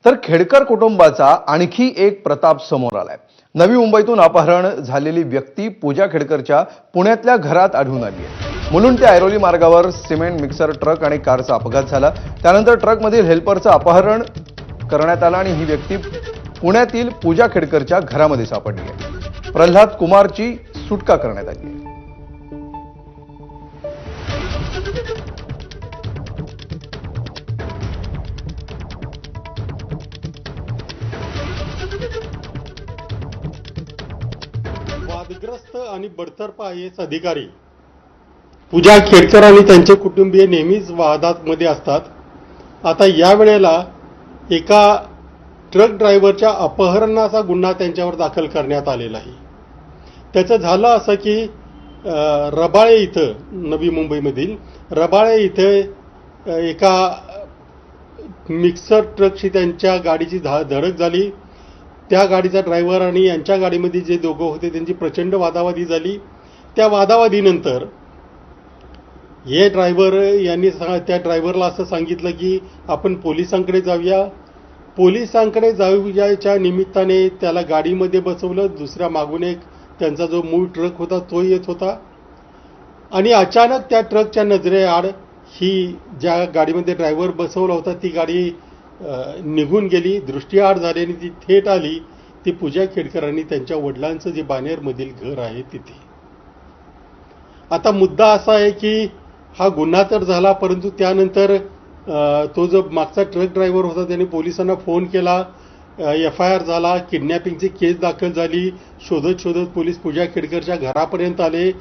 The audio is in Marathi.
तर खेडकर कुटुंबाचा आणखी एक प्रताप समोर आलाय। नवी मुंबईतून अपहरण झालेली व्यक्ती पूजा खेडकरच्या पुण्यातल्या घरात आढळून आली आहे। मुलुंड ते ऐरोली मार्गावर सिमेंट मिक्सर ट्रक आणि कारचा अपघात झाला। त्यानंतर ट्रकमधील हेल्परचं अपहरण करण्यात आलं आणि ही व्यक्ती पुण्यातील पूजा खेडकरच्या घरामध्ये सापडली आहे। प्रल्हाद कुमारची सुटका करण्यात आली आहे। वादग्रस्त आणि बडतर्फ IAS अधिकारी पूजा खेडकर आणि त्यांचे कुटुंबीय नेहमीच वादामध्ये असतात। आता या वेळेला एका ट्रक ड्रायव्हरच्या अपहरणाचा गुन्हा त्यांच्यावर दाखल करण्यात आलेला आहे। त्याचं झालं असं की रबाळे इथं, नवी मुंबईमधील रबाळे इथं एका मिक्सर ट्रकशी त्यांच्या गाडीची धडक झाली। त्या गाडीचा ड्रायव्हर आणि यांच्या गाडीमध्ये जे दोघं होते त्यांची प्रचंड वादावादी झाली। त्या वादावादीनंतर हे ड्रायव्हर यांनी त्या ड्रायव्हरला असं सांगितलं की आपण पोलिसांकडे जाऊया। पोलिसांकडे जाऊयाच्या निमित्ताने त्याला गाडीमध्ये बसवलं। दुसऱ्या मागून एक त्यांचा जो मूळ ट्रक होता तो येत होता आणि अचानक त्या ट्रकच्या नजरेआड ही ज्या गाडीमध्ये ड्रायव्हर बसवला होता ती गाडी निघून गेली, दृष्टीआड झाली आणि ती थेट आली ती पूजा खेडकर आणि त्यांच्या वडिलांचं जे बानेरमधील घर आहे तिथे। आता मुद्दा असा आहे की हा गुन्हा तर झाला, परंतु त्यानंतर तो जो मागचा ट्रक ड्रायव्हर होता त्याने पोलिसांना फोन केला, FIR झाला, किडनॅपिंगची केस दाखल झाली। शोधत शोधत पोलीस पूजा खेडकरच्या घरापर्यंत आले।